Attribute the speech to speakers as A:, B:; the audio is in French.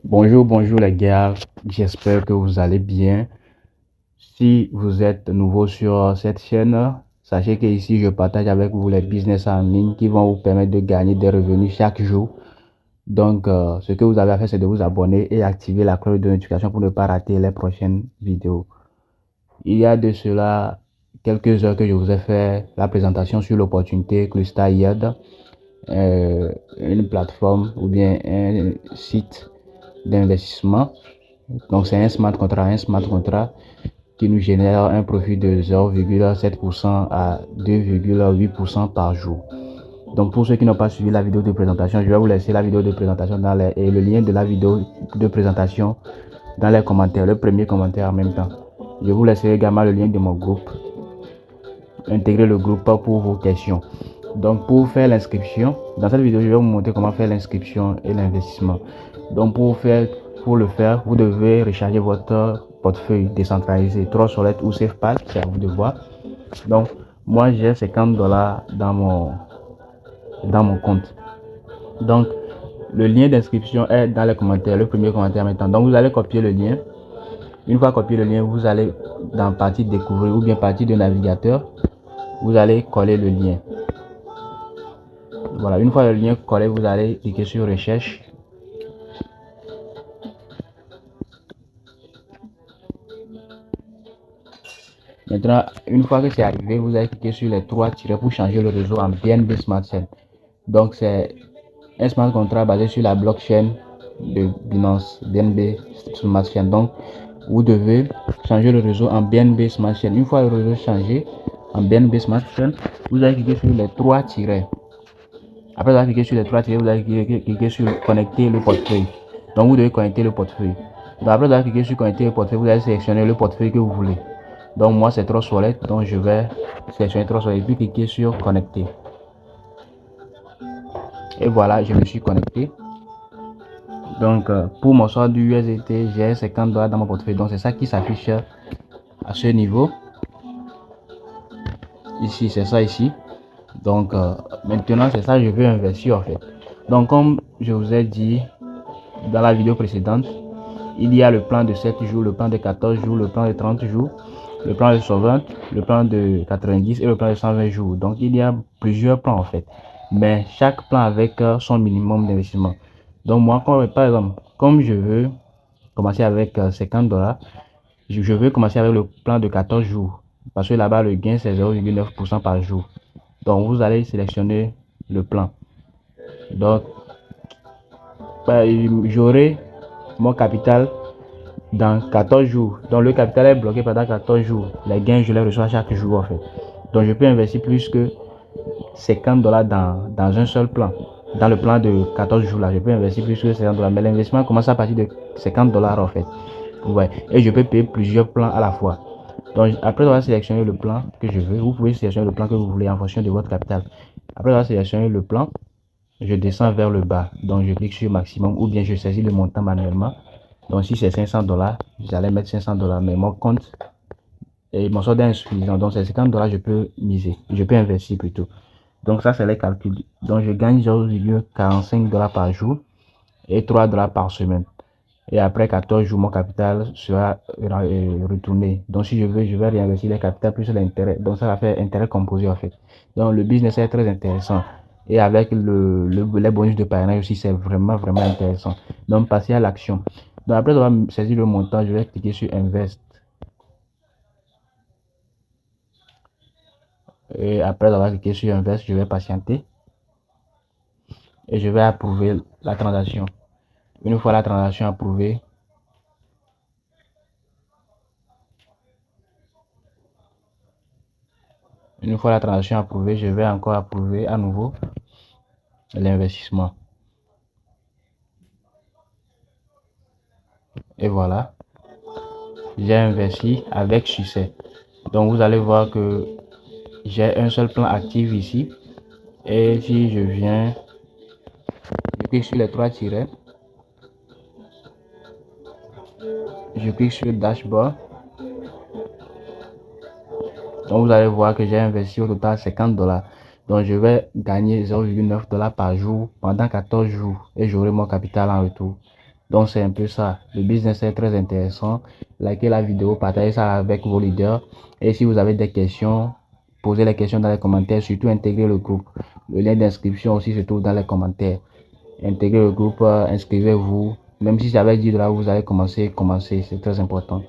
A: Bonjour les gars, j'espère que vous allez bien. Si vous êtes nouveau sur cette chaîne, sachez que ici je partage avec vous les business en ligne qui vont vous permettre de gagner des revenus chaque jour. Donc, ce que vous avez à faire, c'est de vous abonner et activer la cloche de notification pour ne pas rater les prochaines vidéos. Il y a de cela quelques heures que je vous ai fait la présentation sur l'opportunité Cluster Yield, une plateforme ou bien un site d'investissement. Donc c'est un smart contract qui nous génère un profit de 0,7% à 2,8% par jour. Donc pour ceux qui n'ont pas suivi la vidéo de présentation, je vais vous laisser la vidéo de présentation et le lien de la vidéo de présentation dans les commentaires, le premier commentaire en même temps. Je vous laisserai également le lien de mon groupe. Intégrez le groupe pour vos questions. Donc pour faire l'inscription, dans cette vidéo, je vais vous montrer comment faire l'inscription et l'investissement. Donc pour le faire, vous devez recharger votre portefeuille décentralisé, Trustwallet ou SafePal, c'est à vous de voir. Donc moi j'ai 50 dollars dans mon compte. Donc le lien d'inscription est dans les commentaires, le premier commentaire maintenant. Donc vous allez copier le lien. Une fois copié le lien, vous allez dans partie découvrir ou bien partie de navigateur, vous allez coller le lien. Voilà, une fois le lien collé, vous allez cliquer sur recherche. Maintenant, une fois que c'est arrivé, vous allez cliquer sur les trois tirets pour changer le réseau en BNB Smart Chain. Donc, c'est un smart contract basé sur la blockchain de Binance, BNB Smart Chain. Donc, vous devez changer le réseau en BNB Smart Chain. Une fois le réseau changé en BNB Smart Chain, vous allez cliquer sur les trois tirets. Après avoir cliqué sur les trois tirets, vous allez cliquer sur connecter le portefeuille. Donc, vous devez connecter le portefeuille. Donc, après avoir cliqué sur connecter le portefeuille, vous allez sélectionner le portefeuille que vous voulez. Donc, moi, c'est Trustwallet. Donc, je vais sélectionner Trustwallet puis cliquer sur connecter. Et voilà, je me suis connecté. Donc, pour mon solde du USDT, j'ai 50 dollars dans mon portefeuille. Donc, c'est ça qui s'affiche à ce niveau. Ici, c'est ça ici. Donc, maintenant, c'est ça, je veux investir en fait. Donc, comme je vous ai dit dans la vidéo précédente, il y a le plan de 7 jours, le plan de 14 jours, le plan de 30 jours, le plan de 120, le plan de 90 et le plan de 120 jours. Donc, il y a plusieurs plans en fait. Mais chaque plan avec son minimum d'investissement. Donc, moi, par exemple, comme je veux commencer avec 50 dollars, je veux commencer avec le plan de 14 jours. Parce que là-bas, le gain, c'est 0,9% par jour. Donc, vous allez sélectionner le plan. Donc, j'aurai mon capital dans 14 jours. Donc, le capital est bloqué pendant 14 jours. Les gains, je les reçois chaque jour, en fait. Donc, je peux investir plus que 50 dollars dans un seul plan. Dans le plan de 14 jours, là, je peux investir plus que 50 dollars. Mais l'investissement commence à partir de 50 dollars, en fait. Ouais. Et je peux payer plusieurs plans à la fois. Donc, après avoir sélectionné le plan que je veux, vous pouvez sélectionner le plan que vous voulez en fonction de votre capital. Après avoir sélectionné le plan, je descends vers le bas. Donc, je clique sur maximum ou bien je saisis le montant manuellement. Donc, si c'est 500 dollars, j'allais mettre 500 dollars. Mais mon compte et mon solde est insuffisant. Donc, c'est 50 dollars, je peux miser. Je peux investir plutôt. Donc, ça, c'est les calculs. Donc, je gagne 0,45 dollars par jour et 3 dollars par semaine. Et après 14 jours, mon capital sera retourné. Donc, si je veux, je vais réinvestir les capitaux plus l'intérêt. Donc, ça va faire intérêt composé en fait. Donc, le business est très intéressant. Et avec les bonus de parrainage aussi, c'est vraiment, vraiment intéressant. Donc, passer à l'action. Donc, après avoir saisi le montant, je vais cliquer sur Invest. Et après avoir cliqué sur Invest, je vais patienter. Et je vais approuver la transaction. Une fois la transaction approuvée, je vais encore approuver à nouveau l'investissement. Et voilà, j'ai investi avec succès. Donc vous allez voir que j'ai un seul plan actif ici. Et si je viens, je clique sur les trois tirets, je clique sur dashboard. Donc vous allez voir que j'ai investi au total 50 dollars. Donc je vais gagner 0,9 dollars par jour pendant 14 jours et j'aurai mon capital en retour. Donc c'est un peu ça. Le business est très intéressant. Likez la vidéo, partagez ça avec vos leaders. Et si vous avez des questions, posez les questions dans les commentaires. Surtout intégrez le groupe. Le lien d'inscription aussi se trouve dans les commentaires. Intégrez le groupe, inscrivez-vous. Même si c'est avec 10 $, vous allez commencer. C'est très important.